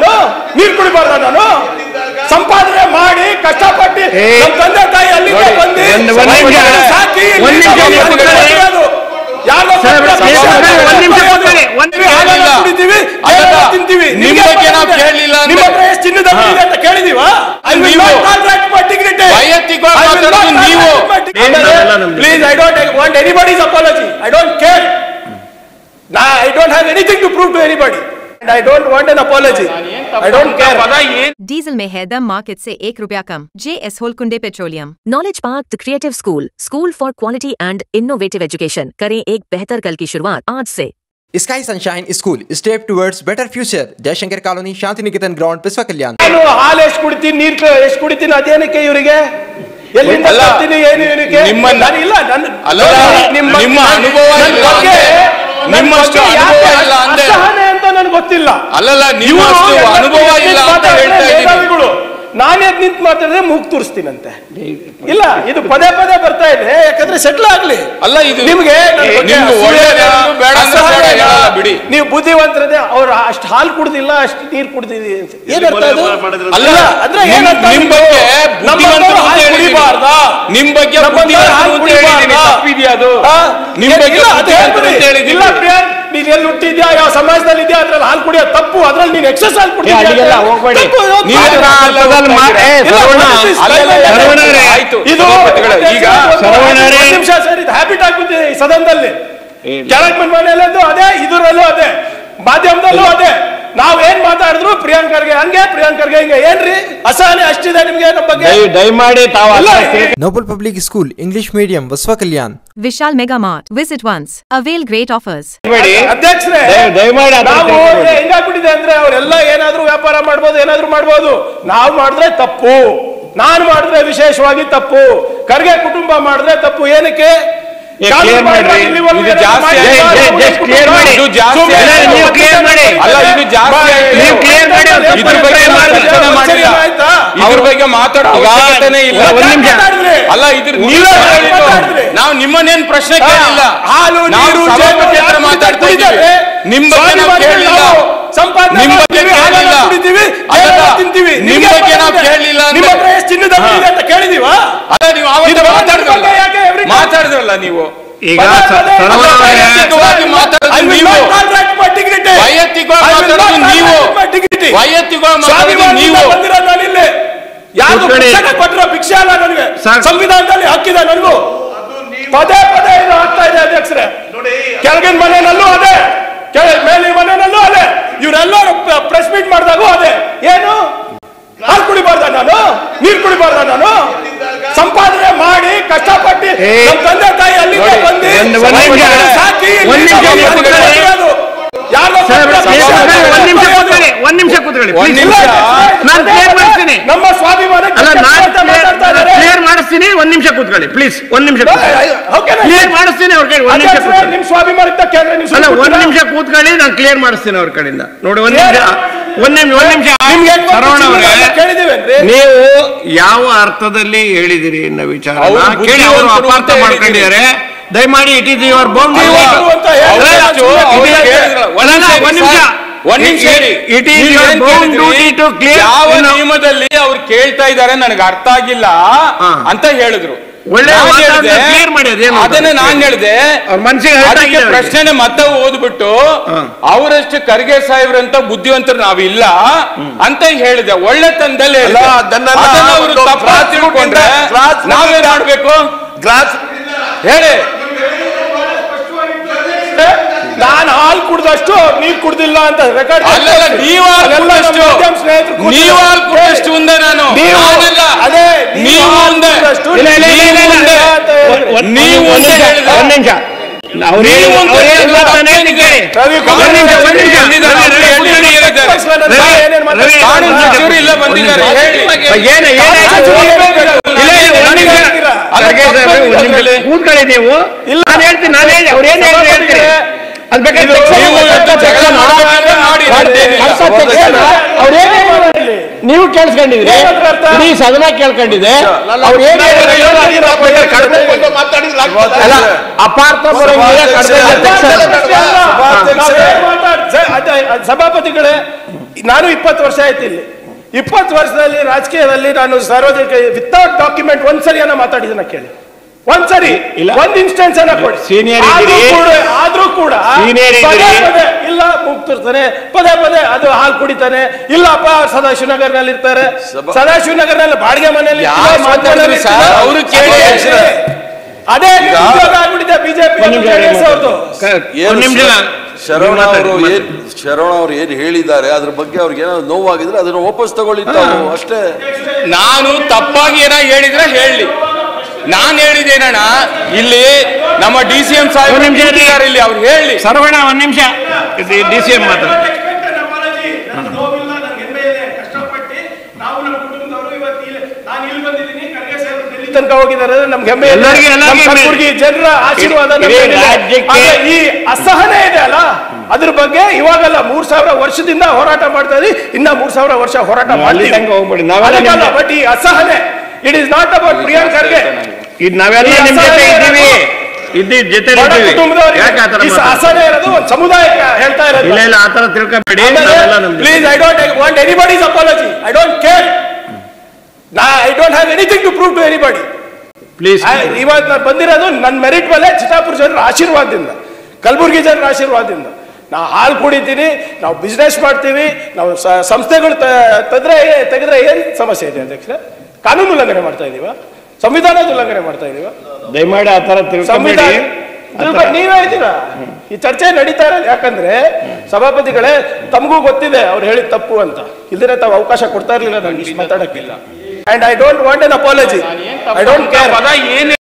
ನಾನು ನೀರು ಕುಡಿಬಾರ್ದ ನಾನು ಸಂಪಾದನೆ ಮಾಡಿ ಕಷ್ಟಪಟ್ಟು ನಮ್ಮ ತಂದೆ ತಾಯಿ ಅಲ್ಲಿಗೆ ಬಂದು ಸಾಕಿ ತಿಂತೀವಿ ಚಿನ್ನದ ಅಂತ ಕೇಳಿದೀವ please I don't want anybody's apology I don't care I don't have anything to prove to anybody and I don't want an apology. I don't care. Diesel में है दम मार्केट से ₹1 कम। JS होलकुंडे पेट्रोलियम। Knowledge park the creative school for quality and innovative education. करें एक बेहतर कल की शुरुआत आज से। Sky sunshine school step towards better future Jaishankar colony Shanti Niketan ground पिस्वा कल्याण। ನಾನು ಹಾಲು ಎಷ್ಟು ಕುಡಿತೀನಿ ನೀರು ಎಷ್ಟು ಕುಡಿತೀನಿ ಅದೇನಕ್ಕೆ ಇವರಿಗೆ ಎಲ್ಲಿಂದ ಬರ್ತೀನಿ ಏನು ಇವರಿಗೆ ನಾನು ಇಲ್ಲ ನಿಮ್ಮ ಅನುಭವ ನಿಮ್ಮ ಅಸಹನೆ ಅಂತ ನನಗೆ ಗೊತ್ತಿಲ್ಲ ಅಲ್ಲಲ್ಲ ನಿಮ್ಮ ಅನುಭವ ಇಲ್ಲ ಅಂತ ಹೇಳ್ತಾ ಇದ್ದೀನಿ ನಾನೇ ನಿಂತು ಮಾತಾಡಿದ್ರೆ ಮೂಗ್ ತೋರಿಸ್ತೀನಂತೆ ಇಲ್ಲ ಇದು ಪದೇ ಪದೇ ಬರ್ತಾ ಇದೆ ಯಾಕಂದ್ರೆ ಸೆಟ್ಲ್ ಆಗ್ಲಿ ಅಲ್ಲ ಇದು ನಿಮ್ಗೆ ಬಿಡಿ ನೀವು ಬುದ್ಧಿವಂತರದೆ ಅವ್ರು ಅಷ್ಟು ಹಾಲು ಕುಡ್ದಿಲ್ಲ ಅಷ್ಟು ನೀರು ಕುಡ್ದಿದ್ದೀವಿ ಏನರ್ಥ ಅದು ಅಲ್ಲ ಅಂದ್ರೆ ಏನಂತ ನಿಮ್ ಬಗ್ಗೆ ನಿಮ್ ಬಗ್ಗೆ ತಪ್ಪಿದ್ಯಾ ಅದು ನಿಮ್ ಬಗ್ಗೆ ಇಲ್ಲ ಪ್ರಿಯಾಂಕ್ ನೀನ್ ಎಲ್ಲಿ ಹುಟ್ಟಿದ್ಯಾ ಯಾವ ಸಮಾಜದಲ್ಲಿ ಇದೆಯಾ ಅದ್ರಲ್ಲಿ ಹಾಲು ಕುಡಿಯೋ ತಪ್ಪು ಅದ್ರಲ್ಲಿ ನೀನ್ ಎಕ್ಸರ್ಸೈಸ್ ಕುಡಿದ್ಯಾ ಈಗ ನಿಮಿಷ ಸರ್ ಇದು ಹ್ಯಾಬಿಟ್ ಆಗ್ಬಿಟ್ಟಿದೆ ಈ ಸದನದಲ್ಲಿ ಕೆಳಗ್ ಮನೆಯಲ್ಲೂ ಅದೇ ಇದರಲ್ಲೂ ಅದೇ ಮಾಧ್ಯಮದಲ್ಲೂ ಅದೇ ನಾವ್ ಏನ್ ಮಾತಾಡಿದ್ರು ಪ್ರಿಯಾಂಕರ್ಗೆ ಹಂಗೆ ಪ್ರಿಯಾಂಕರ್ಗೆ ಹಿಂಗೆ ಏನ್ರಿ ಅಸಹನೆ ಅಷ್ಟಿದೆ ನಿಮ್ಗೆ ನಮ್ಮ ಬಗ್ಗೆ ದಯಮಾಡಿ noble public school English medium Basava Kalyana Vishal mega mart visit once avail great offers ಅಧ್ಯಕ್ಷರೇ ನಾವು ಹೆಂಗಾಗ್ಬಿಟ್ಟಿದೆ ಅಂದ್ರೆ ಅವರೆಲ್ಲ ಏನಾದ್ರೂ ವ್ಯಾಪಾರ ಮಾಡ್ಬೋದು ಏನಾದ್ರೂ ಮಾಡ್ಬೋದು ನಾವು ಮಾಡಿದ್ರೆ ತಪ್ಪು ನಾನು ಮಾಡಿದ್ರೆ ವಿಶೇಷವಾಗಿ ತಪ್ಪು ಖರ್ಗೆ ಕುಟುಂಬ ಮಾಡಿದ್ರೆ ತಪ್ಪು ಏನಕ್ಕೆ ನಾವು ನಿಮ್ಮನ್ನೇನು ಪ್ರಶ್ನೆ ಕೇಳಿಲ್ಲ ಹಾಲು ನೀರು ಮಾತಾಡ್ತಾ ಇದ್ದೀವಿ ನಿಮ್ಮ ತಿಂತೀವಿ ನಿಮ್ಮ ಬಗ್ಗೆ ನಾವು ಕೇಳಲಿಲ್ಲ ಚಿನ್ನದ ಅಂತ ಕೇಳಿದೀವ ಅಲ್ಲ ನೀವು ಮಾತಾಡಿದ್ರಲ್ಲ ನೀವು ಈಗ ವೈಯಕ್ತಿಕವಾಗಿ ಮಾತಾಡೋದು ನೀವು ಯಾರು ಕೊಟ್ಟಿರೋ ಭಿಕ್ಷೆ ಅಲ್ಲ ನನಗೆ ಸಂವಿಧಾನದಲ್ಲಿ ಹಕ್ಕಿದೆ ನನಗೂ ಪದೇ ಪದೇ ಇದು ಆಗ್ತಾ ಇದೆ ಅಧ್ಯಕ್ಷರೇ ಕೆಳಗಿನ ಮನೆಯಲ್ಲೂ ಅದೇ ಮೇಲಿನ ಮನೆಯಲ್ಲೂ ಅದೇ ಇವರೆಲ್ಲರೂ ಪ್ರೆಸ್ ಮೀಟ್ ಮಾಡಿದಾಗೂ ಅದೇ ಏನು ಹಾಲು ಕುಡಿಬಾರ್ದ ನಾನು ನೀರು ಕುಡಿಬಾರ್ದ ನಾನು ಸಂಪಾದನೆ ಮಾಡಿ ಕಷ್ಟಪಟ್ಟು ನಮ್ಮ ತಂದೆ ತಾಯಿ ಅಲ್ಲಿಗೆ ಬಂದು ಸಾಕಿ ನಮ್ಮ ಸ್ವಾಭಿಮಾನ ಕ್ಲಿಯರ್ ಮಾಡಿಸ್ತೀನಿ ಒಂದ್ ನಿಮಿಷ ಕೂತ್ಕೊಳ್ಳಿ ಪ್ಲೀಸ್ ಒಂದ್ ನಿಮಿಷ ಕ್ಲಿಯರ್ ಮಾಡಿಸ್ತೀನಿ ಅವ್ರ ಕಡೆ ನಿಮ್ ಸ್ವಾಭಿಮಾನಕ್ಕೆ ಅಲ್ಲ ಒಂದ್ ನಿಮಿಷ ಕೂತ್ಕೊಳ್ಳಿ ನಾನು ಕ್ಲಿಯರ್ ಮಾಡಿಸ್ತೀನಿ ಅವ್ರ ಕಡೆಯಿಂದ ನೋಡಿ ಒಂದ್ ನಿಮಿಷ ಸರವಣ ಅವರೇ ನೀವು ಯಾವ ಅರ್ಥದಲ್ಲಿ ಹೇಳಿದಿರಿ ಅನ್ನೋ ವಿಚಾರ ಕೇಳಿ ಅವರು ಅಪಾರ್ಥ ಮಾಡ್ಕೊಂಡಿದ್ದಾರೆ ದಯಮಾಡಿ ಇಟ್ ಈಸ್ ಯುವರ್ ಬೌಂಡ್ರಿ ಯಾವ ನಿಯಮದಲ್ಲಿ ಅವ್ರು ಕೇಳ್ತಾ ಇದ್ದಾರೆ ನನಗೆ ಅರ್ಥ ಆಗಿಲ್ಲ ಅಂತ ಹೇಳಿದ್ರು ಅದನ್ನೇ ನಾನ್ ಹೇಳಿದೆ ಅದಕ್ಕೆ ಪ್ರಶ್ನೆ ಮತ್ತೆ ಓದ್ಬಿಟ್ಟು ಅವರಷ್ಟು ಖರ್ಗೆ ಸಾಹೇಬ್ರಂತ ಬುದ್ಧಿವಂತರು ನಾವಿಲ್ಲ ಅಂತ ಹೇಳಿದೆ ಒಳ್ಳೆ ತಂದಲ್ಲಿ ಅವರು ತಪ್ಪ ತಿಳ್ಕೊಂಡ್ರೆ ನಾವೇನ್ ಮಾಡ್ಬೇಕು ಹೇಳಿ ನಾನು ಹಾಲು ಕುಡ್ದಷ್ಟು ನೀರು ಕುಡ್ದಿಲ್ಲ ಅಂತ ರೆಕಾರ್ಡ್ ನೀವು ಹಾಲು ಕುಡ್ದಷ್ಟು ಮುಂದೆ ನಾನು ಅದೇ ನೀವು ಮುಂದೆ ನೀವು ಇಲ್ಲ ಬಂದಿದ್ದಾರೆ ಕೂತ್ಕೊಳ್ಳಿ ನೀವು ನಾನು ಹೇಳ್ತೀನಿ ನಾನು ಹೇಳಿ ಅವ್ರು ಏನ್ ಹೇಳ್ತೀರಿ ಅದ್ ಬೇಕಾದ್ರೆ ನೀವು ನೀವು ಕೇಳಿಸ್ಕೊಂಡಿದ್ರಿ, ಇಡೀ ಸದನ ಕೇಳ್ಕೊಂಡಿದೆ. ಅವ್ರು ಏನು ಅಪಾರ್ಥ ಸಭಾಪತಿಗಳೇ, ನಾನು 20 ವರ್ಷ ಆಯ್ತು ಇಲ್ಲಿ. 20 ವರ್ಷದಲ್ಲಿ ರಾಜಕೀಯದಲ್ಲಿ ನಾನು ಸಾರ್ವಜನಿಕ ವಿತೌಟ್ ಡಾಕ್ಯುಮೆಂಟ್ ಒಂದ್ಸರಿ ಏನೋ ಮಾತಾಡಿದನ್ನ ಕೇಳಿ, ಒಂದ್ಸರಿ ಒಂದ್ ಇನ್ಸ್ಟೆನ್ಸ್ ಅನ್ನ ಕೊಡಿ. ಆದ್ರೂ ಕೂಡ ಇಲ್ಲ ಮುಗ್ತಿರ್ತಾನೆ, ಪದೇ ಪದೇ ಅದು ಹಾಲು ಕುಡಿತಾನೆ. ಇಲ್ಲಪ್ಪ ಸದಾಶಿವನಗರ್ನಲ್ಲಿ ಇರ್ತಾರೆ, ಸದಾಶಿವನಗರ್ನಲ್ಲಿ ಬಾಡಿಗೆ ಮನೆಯಲ್ಲಿ ಅದೇ ಉದ್ಯೋಗ ಆಗ್ಬಿಟ್ಟಿದೆ ಬಿಜೆಪಿ ಅವ್ರದ್ದು. ಶರವಣ ಅವರು ಏನ್ ಹೇಳಿದ್ದಾರೆ ಅದ್ರ ಬಗ್ಗೆ ಅವ್ರಿಗೆ ಏನಾದ್ರು ನೋವಾಗಿದ್ರೆ ಅದನ್ನ ವಾಪಸ್ ತಗೊಳ್ಳಿ ಅಷ್ಟೇ. ನಾನು ತಪ್ಪಾಗಿ ಏನೋ ಹೇಳಿದ್ರೆ ಹೇಳಿ. ನಾನು ಹೇಳಿದ್ದೇನಣ್ಣ, ಇಲ್ಲಿ ನಮ್ಮ DCM ಸಾಹೇಬರು ಇಲ್ಲಿ ಅವ್ರು ಹೇಳಿ. ಸರ್ವಣ ಒಂದ್ ನಿಮಿಷ, DCM ಮಾತಾಡ. ತನಕ ಹೋಗಿದ್ದಾರೆ, ನಮ್ಗೆ ಹೆಮ್ಮೆ. ಜನರ ಆಶೀರ್ವಾದ ಈ ಅಸಹನೆ ಇದೆ ಅಲ್ಲ, ಅದ್ರ ಬಗ್ಗೆ ಇವಾಗಲ್ಲ 3000 ವರ್ಷದಿಂದ ಹೋರಾಟ ಮಾಡ್ತಾ ಇದ್ವಿ, ಇನ್ನ 3000 ವರ್ಷ ಹೋರಾಟ ಮಾಡ್ತೀವಿ. ಬಟ್ ಈ ಅಸಹನೆ, it is not about Priyank Kharge. ನಾವೆಲ್ಲ ನಿಮ್ ಜೊತೆ ಇದ್ದೀವಿ, ಅಸಹನೆ ಇರೋದು ಒಂದು ಸಮುದಾಯಕ್ಕೆ ಹೇಳ್ತಾ ಇರೋದು. ಇಲ್ಲ ಆತರ ತಿಳ್ಕೊಬೇಡಿ please. I don't want anybody's apology. I don't care. I don't have anything to prove to anybody. Please. ಇವಾಗ ನಾನು ಬಂದಿರೋದು ನನ್ನ ಮೆರಿಟ್ ಮೇಲೆ ಚಿತ್ತಾಪುರ ಜನರ ಆಶೀರ್ವಾದದಿಂದ, ಕಲಬುರಗಿ ಜನರ ಆಶೀರ್ವಾದದಿಂದ. ನಾವು ಹಾಲು ಕುಡಿತೀವಿ, ನಾವು ಬಿಸ್ನೆಸ್ ಮಾಡ್ತೀವಿ, ನಾವು ಸಂಸ್ಥೆಗಳು ತೆಗೆದ್ರೆ ಏನ್ ಸಮಸ್ಯೆ ಇದೆ ಅಧ್ಯಕ್ಷ? ಕಾನೂನು ಉಲ್ಲಂಘನೆ ಮಾಡ್ತಾ ಇದೀವ? ಸಂವಿಧಾನದ ಉಲ್ಲಂಘನೆ ಮಾಡ್ತಾ ಇದೀವ? ದಯಮಾಡಿ ಆತರ ಸಂವಿಧಾನ ನೀವೇ ಇದ್ದೀರಾ. ಈ ಚರ್ಚೆ ನಡೀತಾ ಇರೋದು ಯಾಕಂದ್ರೆ ಸಭಾಪತಿಗಳೇ ತಮಗೂ ಗೊತ್ತಿದೆ ಅವ್ರು ಹೇಳಿದ ತಪ್ಪು ಅಂತ. ಇಲ್ದಿರ ತಾವು ಅವಕಾಶ ಕೊಡ್ತಾ ಇರ್ಲಿಲ್ಲ ನನಗೆ ಮಾತಾಡಕ್ಕಿಲ್ಲ. And I don't want an apology. I don't care.